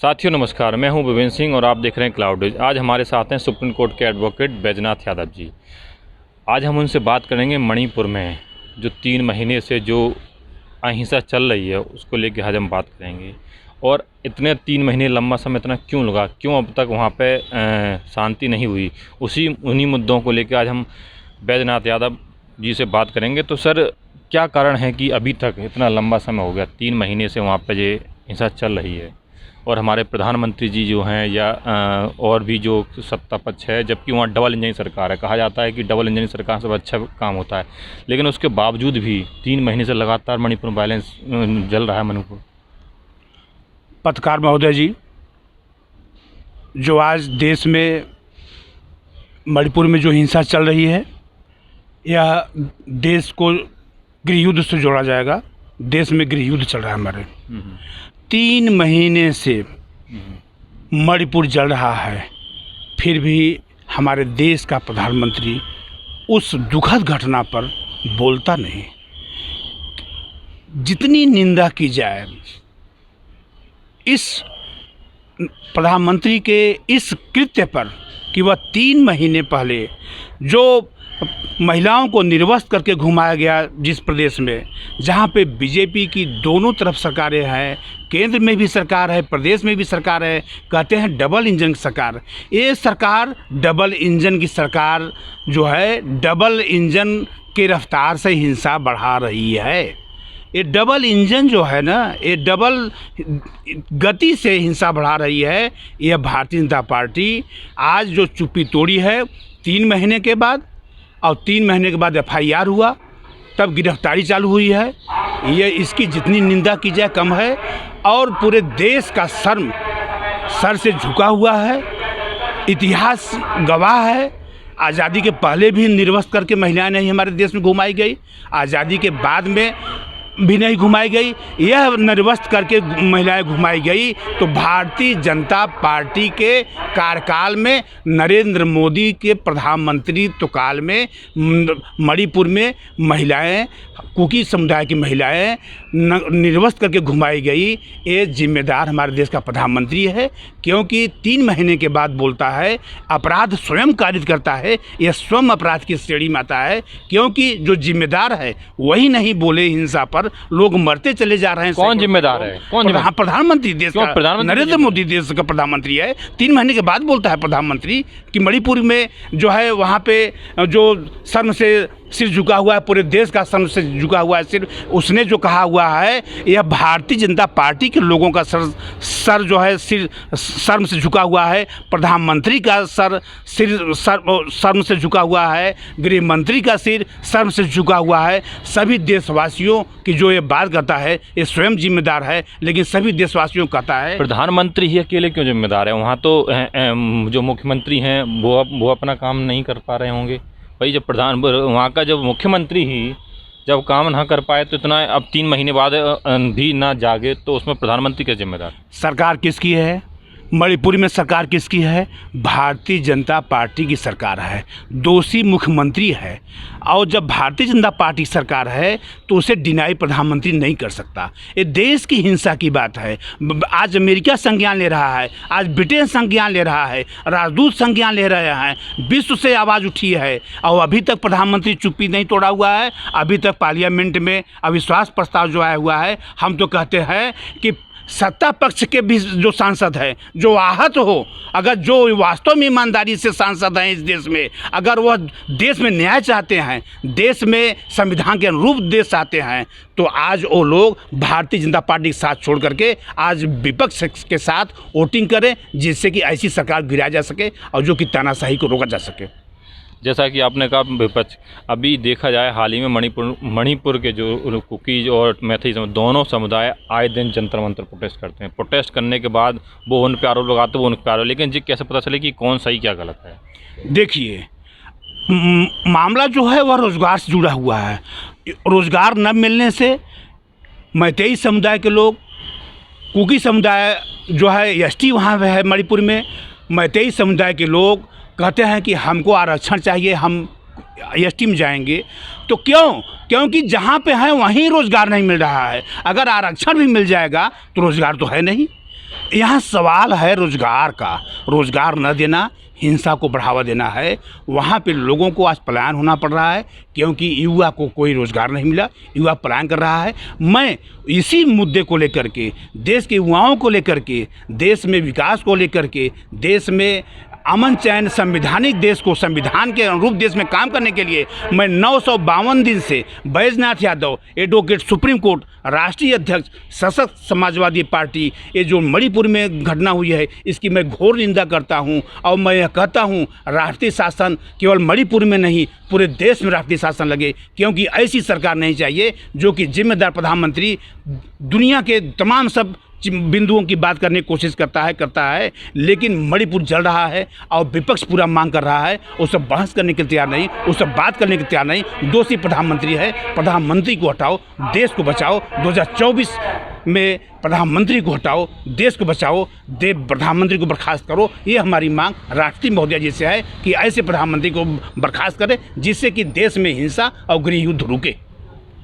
साथियों नमस्कार, मैं हूं विवेन सिंह और आप देख रहे हैं क्लाउड न्यूज़। आज हमारे साथ हैं सुप्रीम कोर्ट के एडवोकेट बैजनाथ यादव जी। आज हम उनसे बात करेंगे मणिपुर में जो 3 महीने से जो अहिंसा चल रही है उसको लेकर आज हम बात करेंगे। और इतने 3 महीने लंबा समय इतना क्यों लगा, क्यों अब तक वहाँ पे शांति नहीं हुई, उन्हीं मुद्दों को लेकर आज हम बैजनाथ यादव जी से बात करेंगे। तो सर, क्या कारण है कि अभी तक इतना लंबा समय हो गया, 3 महीने से वहाँ पर ये हिंसा चल रही है और हमारे प्रधानमंत्री जी जो हैं या और भी जो सत्ता पक्ष है, जबकि वहाँ डबल इंजन सरकार है। कहा जाता है कि डबल इंजन सरकार से अच्छा काम होता है, लेकिन उसके बावजूद भी 3 महीने से लगातार मणिपुर में वायलेंस जल रहा है। मणिपुर पत्रकार महोदय जी, जो आज देश में मणिपुर में जो हिंसा चल रही है, यह देश को गृह युद्ध से जोड़ा जाएगा। देश में गृह युद्ध चल रहा है हमारे। 3 महीने से मणिपुर जल रहा है, फिर भी हमारे देश का प्रधानमंत्री उस दुखद घटना पर बोलता नहीं। जितनी निंदा की जाए इस प्रधानमंत्री के इस कृत्य पर कि वह 3 महीने पहले जो महिलाओं को निर्वस्त्र करके घुमाया गया, जिस प्रदेश में जहाँ पे बीजेपी की दोनों तरफ सरकारें हैं, केंद्र में भी सरकार है, प्रदेश में भी सरकार है, कहते हैं डबल इंजन की सरकार। ये सरकार डबल इंजन की सरकार जो है, डबल इंजन के रफ्तार से हिंसा बढ़ा रही है। ये डबल इंजन जो है ना, ये डबल गति से हिंसा बढ़ा रही है। यह भारतीय जनता पार्टी आज जो चुप्पी तोड़ी है 3 महीने के बाद, और 3 महीने के बाद FIR हुआ, तब गिरफ्तारी चालू हुई है। ये इसकी जितनी निंदा की जाए कम है। और पूरे देश का शर्म सर से झुका हुआ है। इतिहास गवाह है, आज़ादी के पहले भी निर्वस्त्र करके महिलाएं नहीं हमारे देश में घुमाई गई, आज़ादी के बाद में भी नहीं घुमाई गई। यह निर्वस्त्र करके महिलाएं घुमाई गई तो भारतीय जनता पार्टी के कार्यकाल में, नरेंद्र मोदी के प्रधानमंत्रित्व काल में मणिपुर में महिलाएं, कुकी समुदाय की महिलाएं निर्वस्त्र करके घुमाई गई। ये जिम्मेदार हमारे देश का प्रधानमंत्री है, क्योंकि 3 महीने के बाद बोलता है। अपराध स्वयं कारित करता है, यह स्वयं अपराध की श्रेणी में आता है, क्योंकि जो जिम्मेदार है वही नहीं बोले हिंसा पर, लोग मरते चले जा रहे हैं। कौन जिम्मेदार है? प्रधानमंत्री देश का, नरेंद्र मोदी देश का प्रधानमंत्री है। 3 महीने के बाद बोलता है प्रधानमंत्री कि मणिपुर में जो है वहाँ पे जो शर्म से सिर झुका हुआ है, पूरे देश का शर्म से झुका हुआ है सिर। उसने जो कहा हुआ है, यह भारतीय जनता पार्टी के लोगों का सर जो है सिर शर्म से झुका हुआ है। प्रधानमंत्री का शर्म से झुका हुआ है। गृह मंत्री का सिर शर्म से झुका हुआ है। सभी देशवासियों की जो ये बात करता है, ये स्वयं जिम्मेदार है, लेकिन सभी देशवासियों को कहता है। प्रधानमंत्री ही अकेले क्यों जिम्मेदार है? वहाँ तो जो मुख्यमंत्री हैं वो अपना काम नहीं कर पा रहे होंगे भाई। जब वहाँ का जब मुख्यमंत्री ही जब काम ना कर पाए तो इतना अब 3 महीने बाद भी ना जागे, तो उसमें प्रधानमंत्री क्या जिम्मेदार? सरकार किसकी है? मणिपुर में सरकार किसकी है? भारतीय जनता पार्टी की सरकार है। दोषी मुख्यमंत्री है, और जब भारतीय जनता पार्टी सरकार है तो उसे डिनाई प्रधानमंत्री नहीं कर सकता। ये देश की हिंसा की बात है। आज अमेरिका संज्ञान ले रहा है, आज ब्रिटेन संज्ञान ले रहा है, राजदूत संज्ञान ले रहे हैं, विश्व से आवाज़ उठी है, और अभी तक प्रधानमंत्री चुप्पी नहीं तोड़ा हुआ है। अभी तक पार्लियामेंट में अविश्वास प्रस्ताव जो आया हुआ है, हम तो कहते हैं कि सत्ता पक्ष के भी जो सांसद हैं, जो आहत हो, अगर जो वास्तव में ईमानदारी से सांसद हैं इस देश में, अगर वह देश में न्याय चाहते हैं, देश में संविधान के अनुरूप देश चाहते हैं, तो आज वो लोग भारतीय जनता पार्टी के साथ छोड़ करके आज विपक्ष के साथ वोटिंग करें, जिससे कि ऐसी सरकार गिराया जा सके और जो कि तानाशाही को रोका जा सके। जैसा कि आपने कहा विपक्ष, अभी देखा जाए हाल ही में मणिपुर के जो कुकीज और मैथी दोनों समुदाय आए दिन जंतर मंतर प्रोटेस्ट करते हैं। प्रोटेस्ट करने के बाद वो उन पे आरोप लगाते, वो उन पे आरोप, लेकिन जी कैसे पता चले कि कौन सही क्या गलत है? देखिए, मामला जो है वह रोज़गार से जुड़ा हुआ है। रोज़गार न मिलने से मैतेई समुदाय के लोग, कुकी समुदाय जो है ST वहाँ है मणिपुर में, मैतेई समुदाय के लोग कहते हैं कि हमको आरक्षण चाहिए, हम ST में जाएंगे। तो क्योंकि जहाँ पे हैं वहीं रोज़गार नहीं मिल रहा है। अगर आरक्षण भी मिल जाएगा तो रोज़गार तो है नहीं। यहाँ सवाल है रोजगार का। रोजगार न देना, हिंसा को बढ़ावा देना है। वहाँ पे लोगों को आज पलायन होना पड़ रहा है क्योंकि युवा को कोई रोजगार नहीं मिला, युवा पलायन कर रहा है। मैं इसी मुद्दे को लेकर के, देश के युवाओं को लेकर के, देश में विकास को लेकर के, देश में अमन चैन, संविधानिक देश को, संविधान के अनुरूप देश में काम करने के लिए मैं 952 दिन से Baijnath Yadav, advocate, supreme court, राष्ट्रीय अध्यक्ष, सशक्त समाजवादी पार्टी, ये जो मणिपुर में घटना हुई है इसकी मैं घोर निंदा करता हूं। और मैं यह कहता हूं राष्ट्रीय शासन केवल मणिपुर में नहीं, पूरे देश में राष्ट्रीय शासन लगे, क्योंकि ऐसी सरकार नहीं चाहिए जो कि जिम्मेदार प्रधानमंत्री दुनिया के तमाम सब बिंदुओं की बात करने की कोशिश करता है, लेकिन मणिपुर जल रहा है और विपक्ष पूरा मांग कर रहा है। वो सब बहस करने के तैयार नहीं, वो सब बात करने के तैयार नहीं। दोषी प्रधानमंत्री है, प्रधानमंत्री को हटाओ, देश को बचाओ। 2024 में प्रधानमंत्री को हटाओ, देश को बचाओ, प्रधानमंत्री को बर्खास्त करो। ये हमारी मांग राष्ट्रपति महोदया जी से है कि ऐसे प्रधानमंत्री को बर्खास्त करें जिससे कि देश में हिंसा और गृह युद्ध रुके।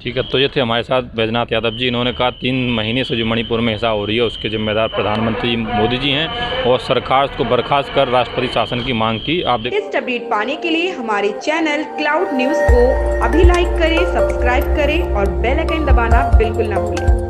ठीक है, तो ये थे हमारे साथ बैजनाथ यादव जी। इन्होंने कहा 3 महीने से जो मणिपुर में हिंसा हो रही है उसके जिम्मेदार प्रधानमंत्री मोदी जी हैं और सरकार को बर्खास्त कर राष्ट्रपति शासन की मांग की। आप लेटेस्ट अपडेट पाने के लिए हमारे चैनल क्लाउड न्यूज़ को अभी लाइक करें, सब्सक्राइब करें और बेल आइकन दबाना बिल्कुल ना भूलें।